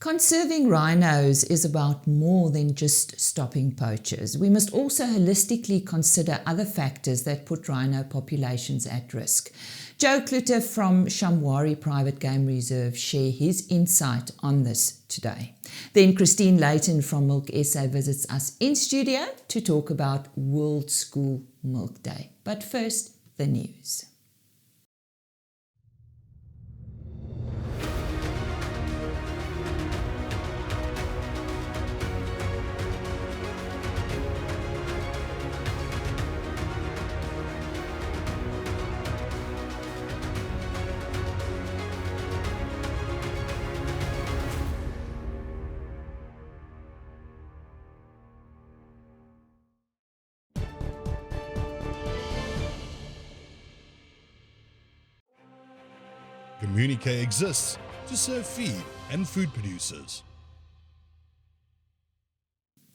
Conserving rhinos is about more than just stopping poachers. We must also holistically consider other factors that put rhino populations at risk. Joe Cloete from Shamwari Private Game Reserve share his insight on this today. Then Christine Leighton from Milk SA visits us in studio to talk about World School Milk Day. But first, the news. Communique exists to serve feed and food producers.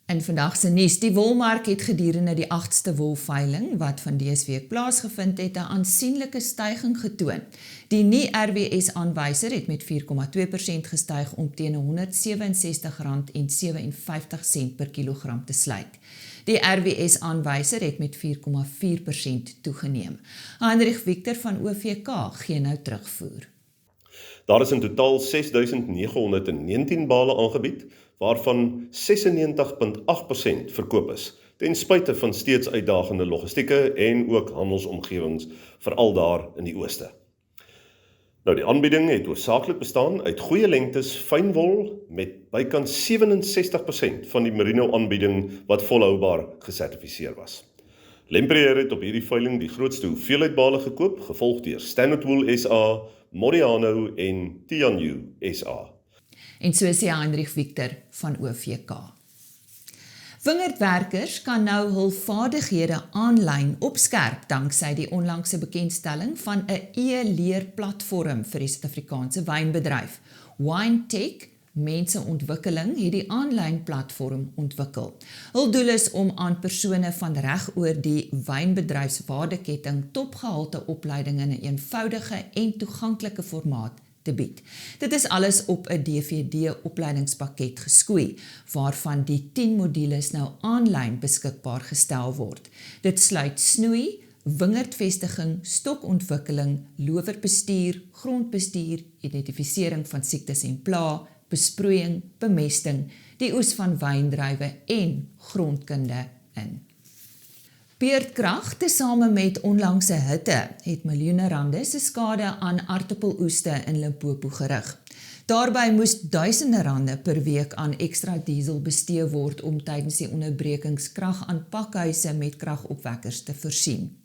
In vandag se nuus, die wolmark het gedurende die 8ste wolveiling wat van dese week plaasgevind het 'n aansienlike styging getoon. Die nie RWS aanwyser het met 4,2% gestyg om teen R167,57 per kilogram te sluit. Die RWS aanwyser het met 4,4% toegeneem. Heinrich Victor van OVK gee nou terugvoer. Daar is in totaal 6.919 bale aangebied, waarvan 96,8% verkoop is, ten spyte van steeds uitdagende logistieke en ook handelsomgewings, veral daar in die ooste. Nou, die aanbieding het hoofsaaklik bestaan uit goeie lengtes fynwol met bykans 67% van die merino aanbieding wat volhoubaar gesertifiseer was. Lempreer het op hierdie veiling die grootste hoeveelheid bale gekoop, gevolg deur Standard Wool SA, Modiano en Tianyu SA. En so sê Heinrich Victor van OVK. Wingerdwerkers kan nou hul vaardighede aanlyn opskerp danksy die onlangse bekendstelling van 'n e-leerplatform vir die Suid-Afrikaanse wynbedryf. WineTech Menseontwikkeling het die aanlyn platform ontwikkel. Hul doel is om aan persone van reg oor die wynbedryfswaardeketting topgehalte opleiding in 'n eenvoudige en toeganklike formaat te bied. Dit is alles op 'n DVD-opleidingspakket geskoei, waarvan die 10 modules nou aanlyn beskikbaar gestel word. Dit sluit snoei, wingerdvestiging, stokontwikkeling, lowerbestuur, grondbestuur, identifisering van siektes en pla, besproeiing, bemesting, die oes van wyndruiwe en grondkunde in. Beerdkrag, tesame met onlangse hitte, het miljoene rande se skade aan aardappeloeste in Limpopo gerig. Daarby moes duisende rande per week aan ekstra diesel bestee word om tydens die onderbrekings krag aan pakhuise met kragopwekkers te voorsien.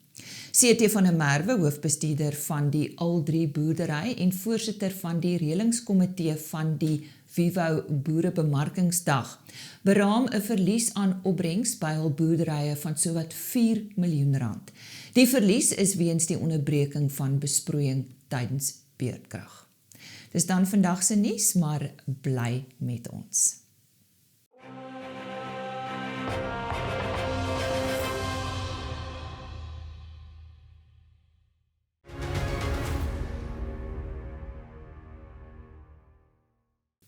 CT van der Merwe, hoofbestuurder van die Al3 boerdery en voorsitter van die reëlingskomitee van die Vivo Boerebemarkingsdag, beraam 'n verlies aan opbrengs by hul boerderye van sowat 4 miljoen rand. Die verlies is weens die onderbreking van besproeiing tydens beerdkrag. Dis dan vandag se nuus, maar bly met ons.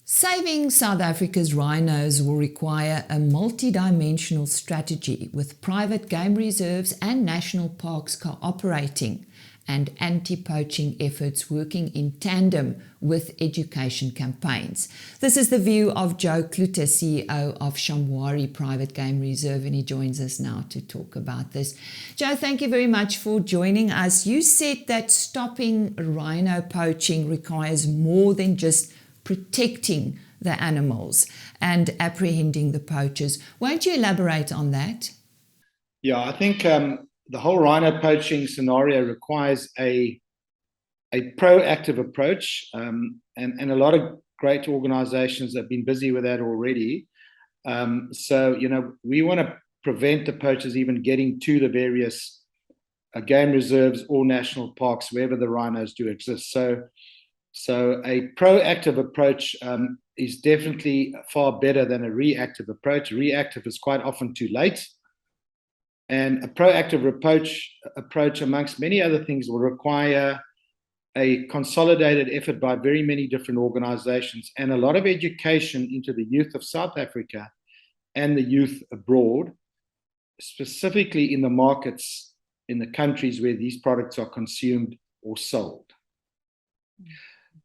Saving South Africa's rhinos will require a multi-dimensional strategy with private game reserves and national parks cooperating and anti-poaching efforts working in tandem with education campaigns. This is the view of Joe Cloete, CEO of Shamwari Private Game Reserve, and he joins us now to talk about this. Joe, thank you very much for joining us. You said that stopping rhino poaching requires more than just protecting the animals and apprehending the poachers. Won't you elaborate on that? Yeah, I think the whole rhino poaching scenario requires a proactive approach, and a lot of great organizations have been busy with that already. So, we want to prevent the poachers even getting to the various game reserves or national parks, wherever the rhinos do exist. So a proactive approach is definitely far better than a reactive approach. Reactive is quite often too late. And a proactive approach, amongst many other things, will require a consolidated effort by very many different organizations and a lot of education into the youth of South Africa and the youth abroad, specifically in the markets, in the countries where these products are consumed or sold.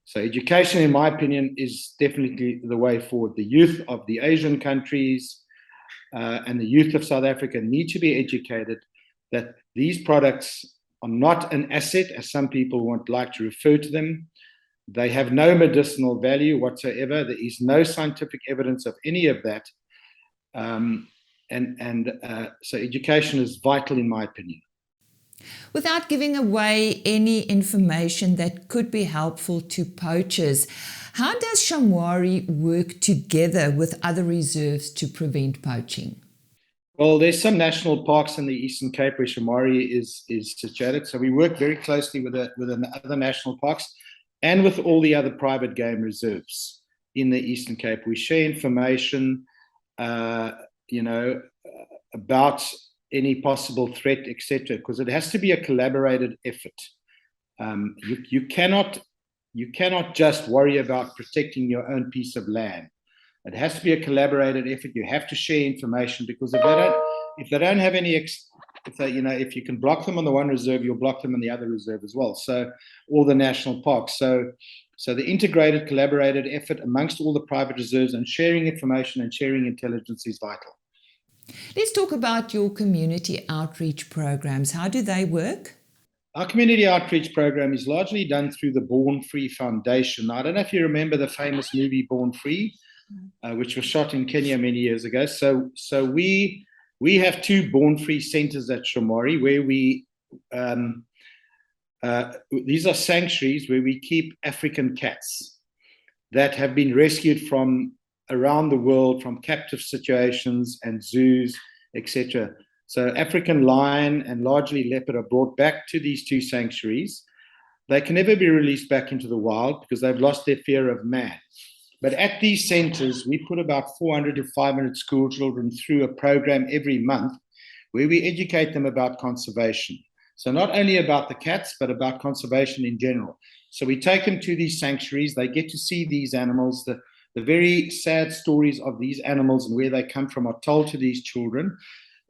So education, in my opinion, is definitely the way forward. The youth of the Asian countries and the youth of South Africa need to be educated that these products are not an asset, as some people like to refer to them. They have no medicinal value whatsoever. There is no scientific evidence of any of that. So education is vital, in my opinion. Without giving away any information that could be helpful to poachers, how does Shamwari work together with other reserves to prevent poaching? Well, there's some national parks in the Eastern Cape where Shamwari is situated. So we work very closely with the other national parks and with all the other private game reserves in the Eastern Cape. We share information, about any possible threat, etc., because it has to be a collaborated effort. You cannot just worry about protecting your own piece of land. It has to be a collaborated effort. You have to share information, because if they don't have any, if you can block them on the one reserve, you'll block them on the other reserve as well. So all the national parks. So the integrated, collaborated effort amongst all the private reserves and sharing information and sharing intelligence is vital. Let's talk about your community outreach programs. How do they work? Our community outreach program is largely done through the Born Free Foundation. Now, I don't know if you remember the famous movie Born Free, which was shot in Kenya many years ago. So we have 2 Born Free centers at Shamwari, where these are sanctuaries where we keep African cats that have been rescued from around the world, from captive situations and zoos, etc. So African lion and largely leopard are brought back to these 2 sanctuaries. They can never be released back into the wild because they've lost their fear of man. But at these centers, we put about 400 to 500 school children through a program every month where we educate them about conservation. So not only about the cats, but about conservation in general. So we take them to these sanctuaries. They get to see these animals. The very sad stories of these animals and where they come from are told to these children.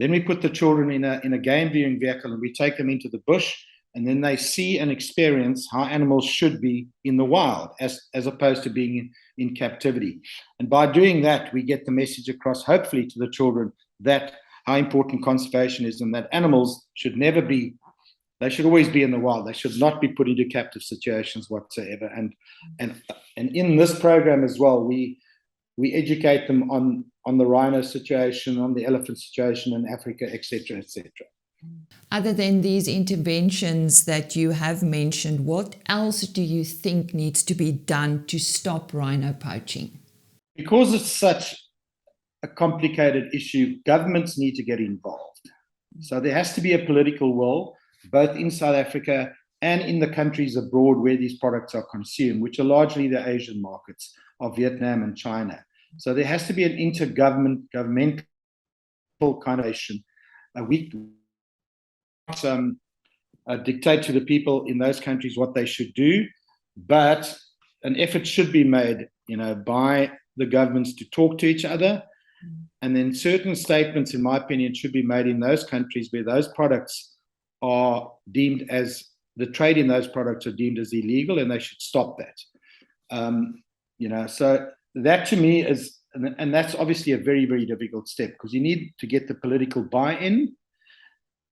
Then we put the children in a game viewing vehicle and we take them into the bush, and then they see and experience how animals should be in the wild as opposed to being in captivity. And by doing that, we get the message across, hopefully, to the children that how important conservation is and that animals should never be, they should always be in the wild. They should not be put into captive situations whatsoever. And in this program as well, we educate them on the rhino situation, on the elephant situation in Africa, etc., etc. Other than these interventions that you have mentioned, what else do you think needs to be done to stop rhino poaching? Because it's such a complicated issue, governments need to get involved. So there has to be a political will, both in South Africa and in the countries abroad where these products are consumed, which are largely the Asian markets of Vietnam and China. So there has to be an intergovernmental kind of action. We dictate to the people in those countries what they should do, but an effort should be made, by the governments to talk to each other. And then certain statements, in my opinion, should be made in those countries where those products are deemed as, the trade in those products are deemed as illegal, and they should stop that. So that to me is, and that's obviously a very, very difficult step, because you need to get the political buy-in,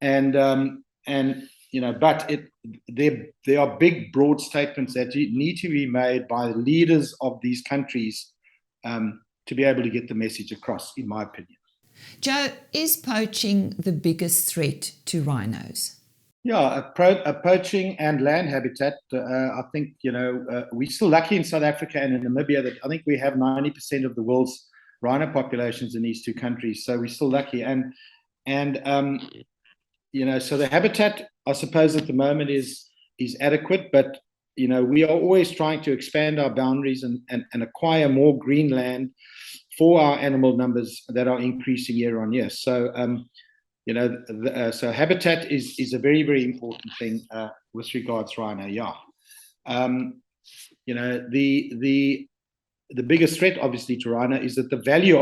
but there are big, broad statements that need to be made by the leaders of these countries to be able to get the message across, in my opinion. Joe, is poaching the biggest threat to rhinos? Yeah, poaching and land habitat. I think, we're still lucky in South Africa and in Namibia that I think we have 90% of the world's rhino populations in these 2 countries. So we're still lucky. So the habitat, I suppose, at the moment is adequate, but, we are always trying to expand our boundaries and acquire more green land for our animal numbers that are increasing year on year. So, so habitat is a very, very important thing with regards to rhino, yeah. You know, the biggest threat, obviously, to rhino is that the value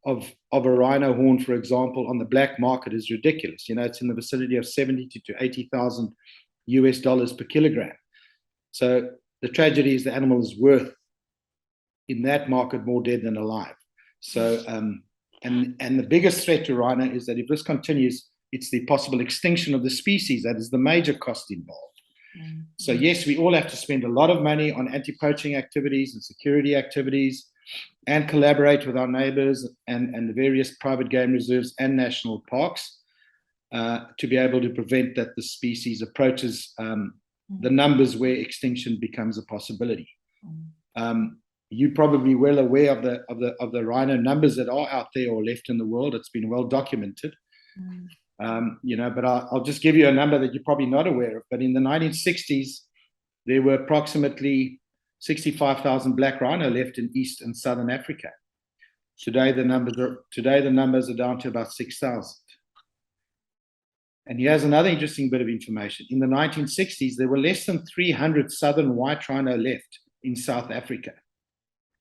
of a rhino horn, for example, on the black market is ridiculous. You know, it's in the vicinity of $70,000 to $80,000 per kilogram. So the tragedy is the animal is worth in that market more dead than alive. So and the biggest threat to rhino is that if this continues, it's the possible extinction of the species. That is the major cost involved. So yes, we all have to spend a lot of money on anti-poaching activities and security activities, and collaborate with our neighbors and the various private game reserves and national parks to be able to prevent that the species approaches the numbers where extinction becomes a possibility. You're probably well aware of the rhino numbers that are out there or left in the world. It's been well documented. You know, but I'll just give you a number that you're probably not aware of. But in the 1960s, there were approximately 65,000 black rhino left in East and Southern Africa. Today, the numbers are down to about 6,000. And here's another interesting bit of information. In the 1960s, there were less than 300 southern white rhino left in South Africa.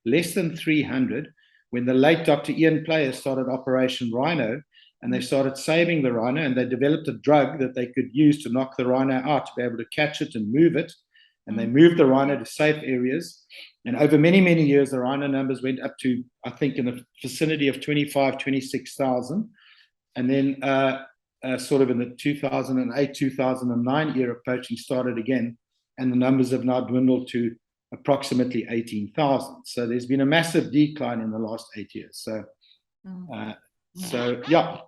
Less than 300 when the late Dr. Ian Plaas started Operation Rhino, and they started saving the rhino, and they developed a drug that they could use to knock the rhino out, to be able to catch it and move it. And they moved the rhino to safe areas. And over many, many years, the rhino numbers went up to, I think, in the vicinity of 25,000, 26,000. And then sort of in the 2008, 2009 era, poaching started again. And the numbers have now dwindled to approximately 18,000. So there's been a massive decline in the last 8 years. So yeah,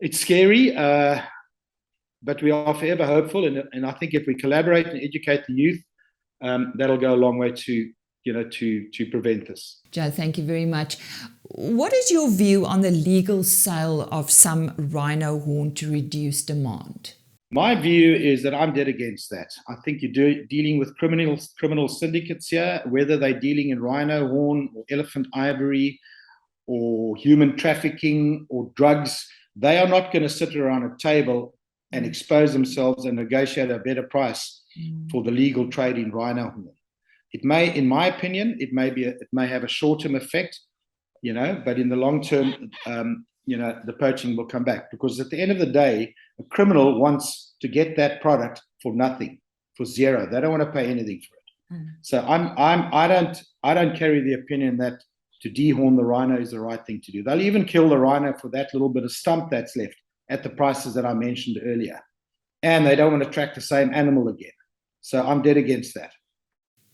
it's scary, but we are forever hopeful. And I think if we collaborate and educate the youth, that'll go a long way to prevent this. Joe, thank you very much. What is your view on the legal sale of some rhino horn to reduce demand? My view is that I'm dead against that. I think you're dealing with criminal syndicates here, whether they're dealing in rhino horn or elephant ivory or human trafficking or drugs. They are not going to sit around a table and expose themselves and negotiate a better price for the legal trade in rhino horn. It may, in my opinion, it may have a short-term effect, you know, but in the long term, you know, the poaching will come back, because at the end of the day, a criminal wants to get that product for nothing, for zero. They don't want to pay anything for it. So I don't carry the opinion that to dehorn the rhino is the right thing to do. They'll even kill the rhino for that little bit of stump that's left at the prices that I mentioned earlier. And they don't want to track the same animal again. So I'm dead against that.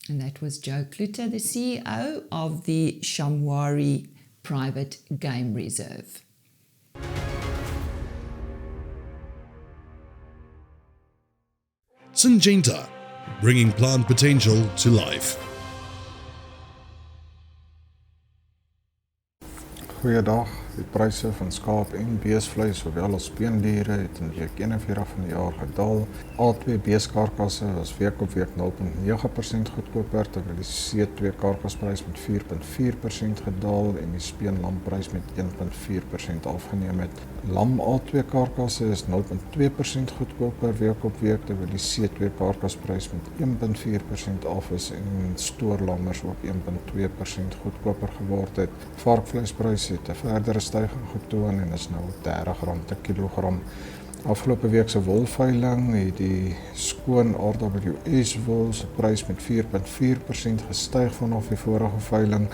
And that was Joe Cloete, the CEO of the Shamwari Private Game Reserve. Syngenta, bringing plant potential to life. Goeiedag, die pryse van skaap en beesvleis sowel as speendiere het in week 41 van die jaar gedaal. Al twee beeskarkasse was week op week 0,9% goedkoper, terwyl die C2 karkasprys met 4,4% gedaal en die speenlamprys met 1,4% afgeneem het. Lam A2 karkasse is 0,2% goedkoper week op week, terwyl die C2 karkasprys met 1,4% af is en stoorlammers ook 1,2% goedkoper geword het. Varkvleispryse het 'n verdere styging getoon en is nou R30 per kilogram. Afgelope week se wolveiling het die skoon RWS wol se prys met 4,4% gestyg vanaf die vorige veiling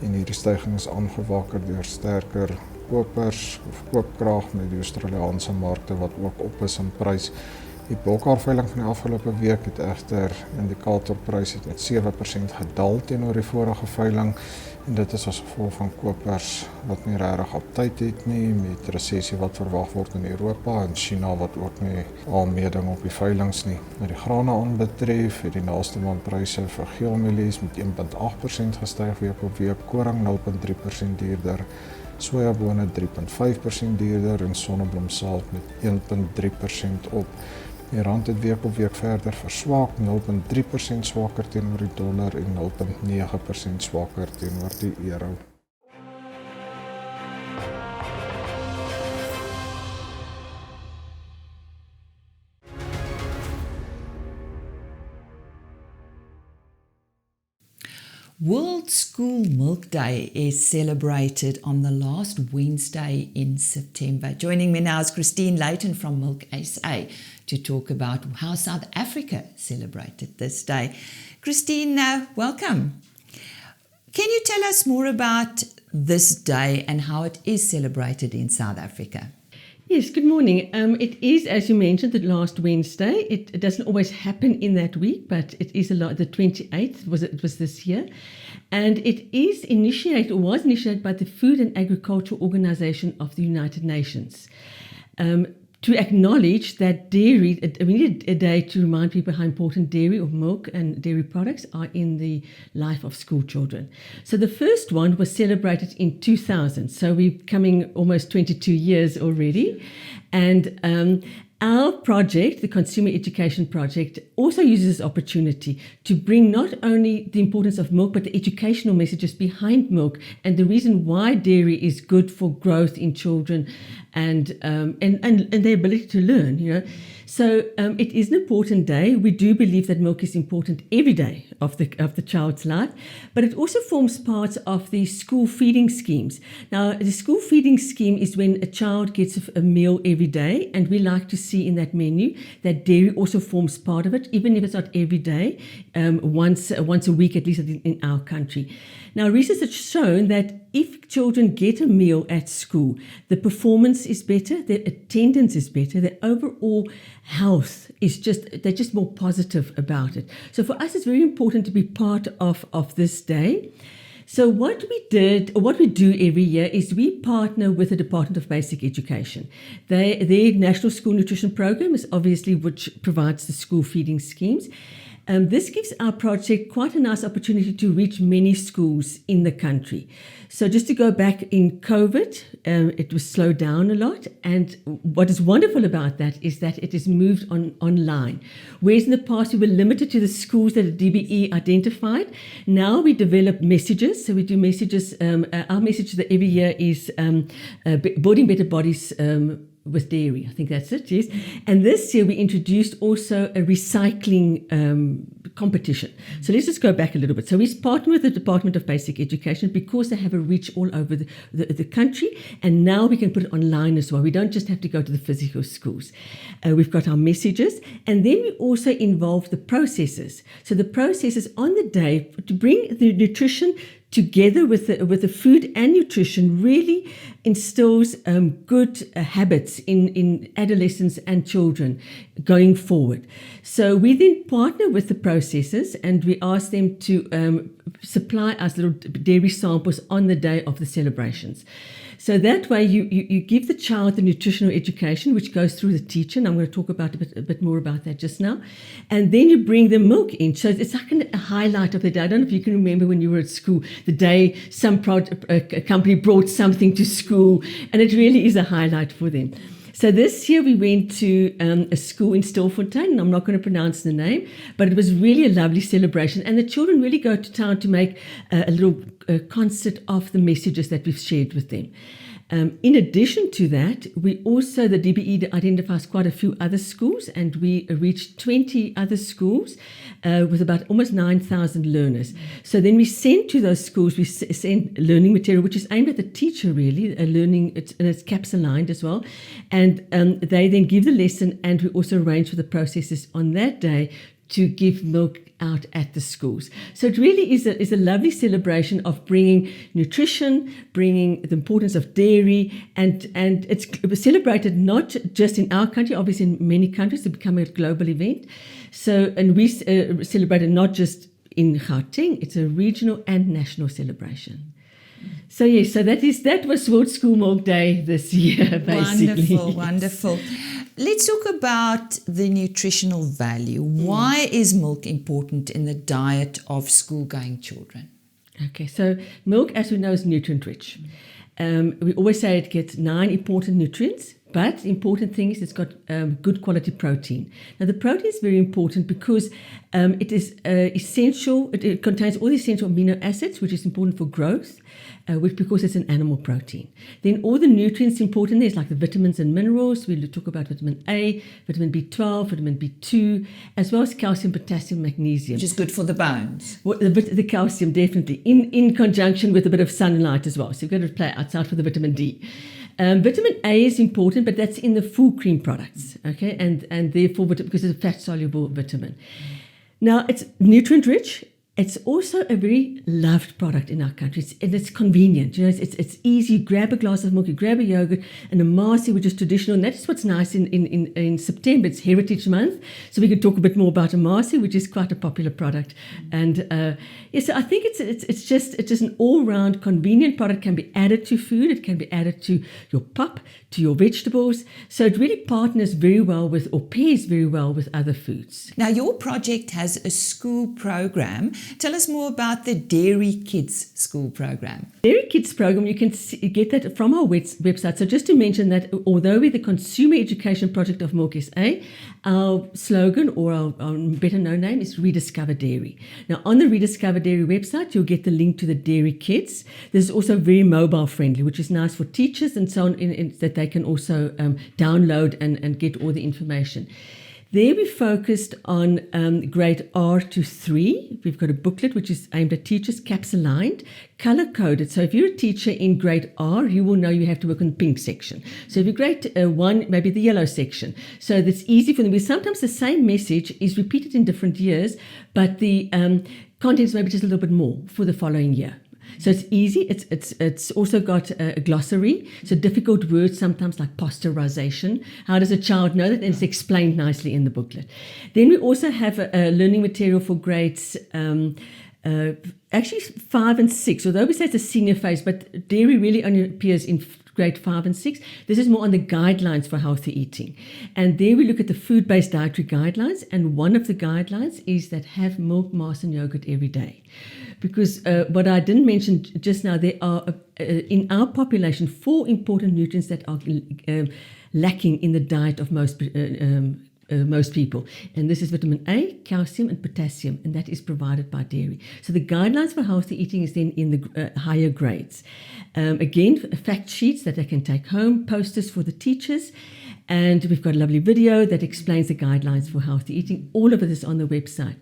en hierdie styging is aangewakker deur sterker kopers of koopkrag met die Australiese markte wat ook op is in prys. Die bokhaarveiling van die afgelope week het egter indikatorprys met 7% gedaal teenoor die vorige veiling en dit is as gevolg van kopers wat nie regtig op tyd het nie, met resessie wat verwag word in Europa en China wat ook nie al meeding op die veilings nie. Wat die grane aanbetref, het die naaste maandpryse vir geelmielies met 1,8% gestyg week op week, koring 0,3% duurder, sojabone 3,5% duurder en sonneblomsaad met 1,3% op. Die rand het week op week verder verswak, 0,3% swakker teenoor die dollar en 0,9% swakker teenoor die euro. World School Milk Day is celebrated on the last Wednesday in September. Joining me now is Christine Leighton from Milk SA to talk about how South Africa celebrated this day. Christine, welcome. Can you tell us more about this day and how it is celebrated in South Africa? Yes, good morning. It is, as you mentioned, the last Wednesday. It doesn't always happen in that week, but it is the 28th, it was this year. And it is was initiated by the Food and Agriculture Organization of the United Nations. To acknowledge that dairy, we need a day to remind people how important dairy or milk and dairy products are in the life of school children. So the first one was celebrated in 2000. So we're coming almost 22 years already. And our project, the Consumer Education Project, also uses this opportunity to bring not only the importance of milk, but the educational messages behind milk and the reason why dairy is good for growth in children and their ability to learn, you know. So it is an important day. We do believe that milk is important every day of the child's life, but it also forms part of the school feeding schemes. Now, the school feeding scheme is when a child gets a meal every day, and we like to see in that menu that dairy also forms part of it, even if it's not every day, once a week at least in our country. Now, research has shown that if children get a meal at school, the performance is better, their attendance is better, their overall health is they're just more positive about it. So for us, it's very important to be part of this day. So what we do every year is we partner with the Department of Basic Education. Their National School Nutrition Program is obviously which provides the school feeding schemes. This gives our project quite a nice opportunity to reach many schools in the country. So just to go back in COVID, it was slowed down a lot. And what is wonderful about that is that it is moved online. Whereas in the past we were limited to the schools that the DBE identified, now we develop messages. So we do messages. Our message that every year is building better bodies with dairy. I think that's it, yes. And this year we introduced also a recycling competition. So let's just go back a little bit. So we partner with the Department of Basic Education because they have a reach all over the country, and now we can put it online as well. We don't just have to go to the physical schools. We've got our messages, and then we also involve the processors. So the processors on the day to bring the nutrition together with the food and nutrition really instills good habits in adolescents and children going forward. So we then partner with the processors and we ask them to supply us little dairy samples on the day of the celebrations. So that way you give the child the nutritional education, which goes through the teacher, and I'm going to talk about a bit more about that just now. And then you bring the milk in. So it's like a highlight of the day. I don't know if you can remember when you were at school, the day some a company brought something to school, and it really is a highlight for them. So this year we went to a school in Stilfontein, and I'm not going to pronounce the name, but it was really a lovely celebration. And the children really go to town to make a little concert of the messages that we've shared with them. In addition to that, the DBE identifies quite a few other schools, and we reached 20 other schools with about almost 9,000 learners. So then we send to those schools, we send learning material, which is aimed at the teacher really, and it's caps aligned as well. And they then give the lesson, and we also arrange for the processors on that day to give milk out at the schools. So it really is a lovely celebration of bringing nutrition, bringing the importance of dairy, and it's celebrated not just in our country, obviously in many countries, it's become a global event. So, and we celebrated not just in Gauteng, it's a regional and national celebration. So yes, that was World School Milk Day this year, basically. Wonderful. Let's talk about the nutritional value. Why is milk important in the diet of school-going children? Okay, so milk, as we know, is nutrient rich. We always say it gets 9 important nutrients, but the important thing is it's got good quality protein. Now, the protein is very important because it is essential. It contains all the essential amino acids, which is important for growth, because it's an animal protein. Then all the nutrients important there's like the vitamins and minerals. We'll talk about vitamin A, vitamin B12, vitamin B2, as well as calcium, potassium, magnesium. Which is good for the bones. Well, the calcium, definitely, in conjunction with a bit of sunlight as well. So you've got to play outside for the vitamin D. Vitamin A is important, but that's in the full cream products, okay? And therefore, because it's a fat-soluble vitamin. Now, it's nutrient-rich. It's also a very loved product in our country, and it's convenient. It's easy. You grab a glass of milk, you grab a yogurt, and a marcie, which is traditional. And that's what's nice in September. It's Heritage Month, so we could talk a bit more about a marcie, which is quite a popular product. And so I think it's just an all-round convenient product. Can be added to food. It can be added to your pap, to your vegetables. So it really partners very well with, or pairs very well with, other foods. Now, your project has a school program. Tell us more about the Dairy Kids school program. Dairy Kids program, you can get that from our website. So just to mention that although we're the consumer education project of Milk SA, our slogan, or our better known name, is Rediscover Dairy. Now, on the Rediscover Dairy website, you'll get the link to the Dairy Kids. This is also very mobile friendly, which is nice for teachers and so on, that they can also download and get all the information. There we focused on grade R to 3. We've got a booklet which is aimed at teachers, caps aligned, color coded. So if you're a teacher in grade R, you will know you have to work on the pink section. So if you're grade 1, maybe the yellow section. So that's easy for them. Because sometimes the same message is repeated in different years, but the content is maybe just a little bit more for the following year. So it's easy. It's also got a glossary. So difficult words sometimes like pasteurization. How does a child know that? And it's explained nicely in the booklet. Then we also have a learning material for grades actually 5 and 6. Although we say it's a senior phase, but dairy really only appears in grade 5 and 6. This is more on the guidelines for healthy eating. And there we look at the food-based dietary guidelines. And one of the guidelines is that have milk, mass, and yogurt every day. Because what I didn't mention just now, there are in our population 4 important nutrients that are lacking in the diet of most people. And this is vitamin A, calcium, and potassium, and that is provided by dairy. So the guidelines for healthy eating is then in the higher grades. Again, fact sheets that they can take home, posters for the teachers, and we've got a lovely video that explains the guidelines for healthy eating. All of it is on the website.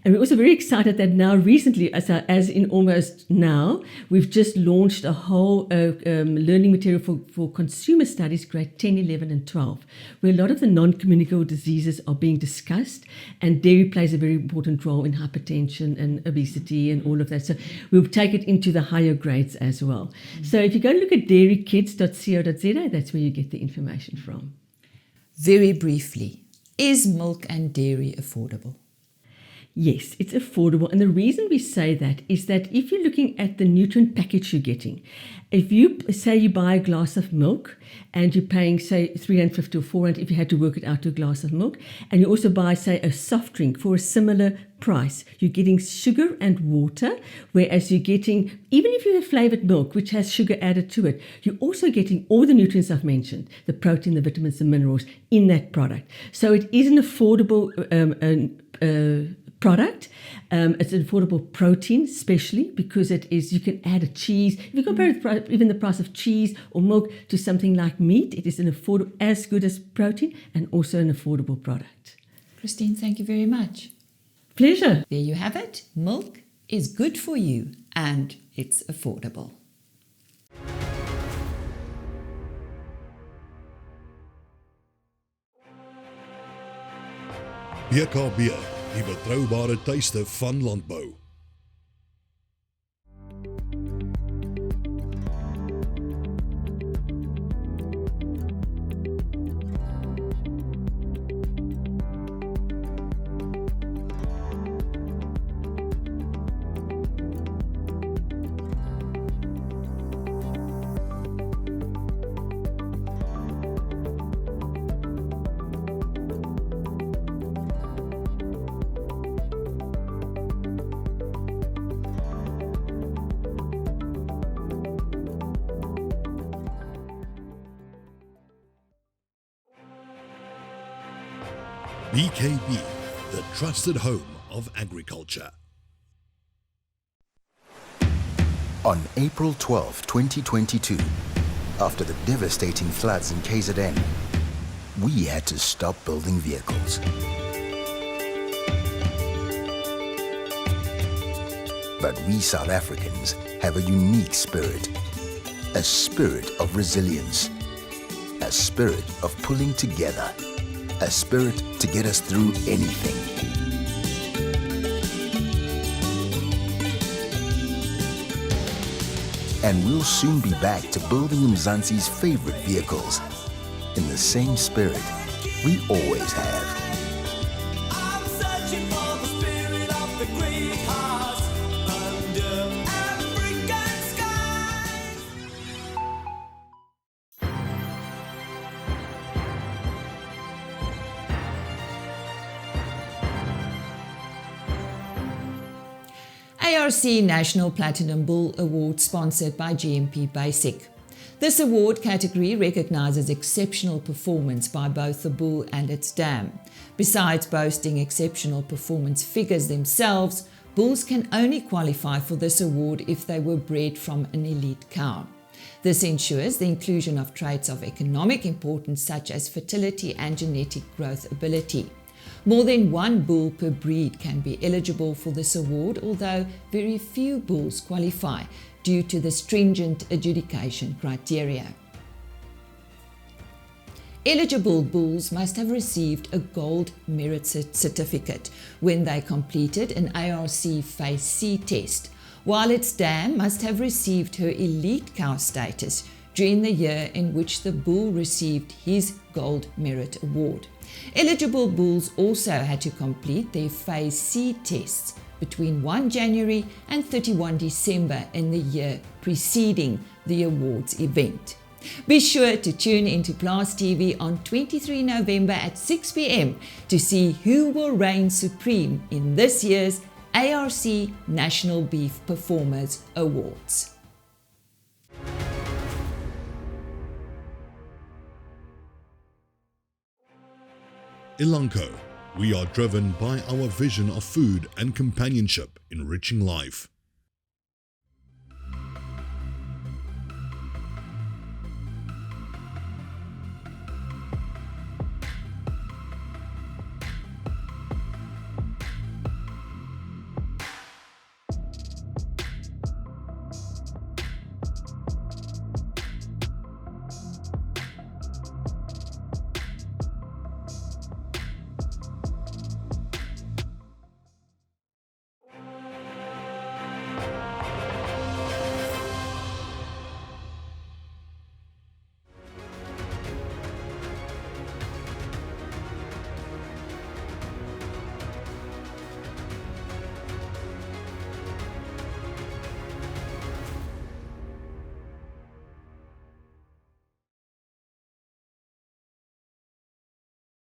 And we're also very excited that now recently, as in almost now, we've just launched a whole learning material for consumer studies, grade 10, 11 and 12, where a lot of the non-communicable diseases are being discussed, and dairy plays a very important role in hypertension and obesity and all of that. So we'll take it into the higher grades as well. So if you go and look at dairykids.co.za, that's where you get the information from. Very briefly, is milk and dairy affordable? Yes, it's affordable. And the reason we say that is that if you're looking at the nutrient package you're getting, if you say you buy a glass of milk and you're paying, say, $350 or $400 if you had to work it out to a glass of milk, and you also buy, say, a soft drink for a similar price, you're getting sugar and water, whereas you're getting, even if you have flavored milk, which has sugar added to it, you're also getting all the nutrients I've mentioned, the protein, the vitamins, the minerals in that product. So it is an affordable product. It's an affordable protein, especially because it is, you can add a cheese. If you compare even the price of cheese or milk to something like meat, it is an affordable, as good as protein, and also an affordable product. Christine, thank you very much. Pleasure. There you have it. Milk is good for you and it's affordable. BKB, die betroubare tuiste van landbou. BKB, the trusted home of agriculture. On April 12, 2022, after the devastating floods in KZN, we had to stop building vehicles. But we South Africans have a unique spirit, a spirit of resilience, a spirit of pulling together, a spirit to get us through anything. And we'll soon be back to building Mzansi's favorite vehicles in the same spirit we always have. I'm searching for the spirit of the great heart under African skies. ARC National Platinum Bull Award sponsored by GMP Basic. This award category recognizes exceptional performance by both the bull and its dam. Besides boasting exceptional performance figures themselves, bulls can only qualify for this award if they were bred from an elite cow. This ensures the inclusion of traits of economic importance such as fertility and genetic growth ability. More than one bull per breed can be eligible for this award, although very few bulls qualify due to the stringent adjudication criteria. Eligible bulls must have received a gold merit certificate when they completed an ARC Phase C test, while its dam must have received her elite cow status during the year in which the bull received his gold merit award. Eligible bulls also had to complete their Phase C tests between 1 January and 31 December in the year preceding the awards event. Be sure to tune into Plaas TV on 23 November at 6 p.m. to see who will reign supreme in this year's ARC National Beef Performers Awards. Elanco, we are driven by our vision of food and companionship enriching life.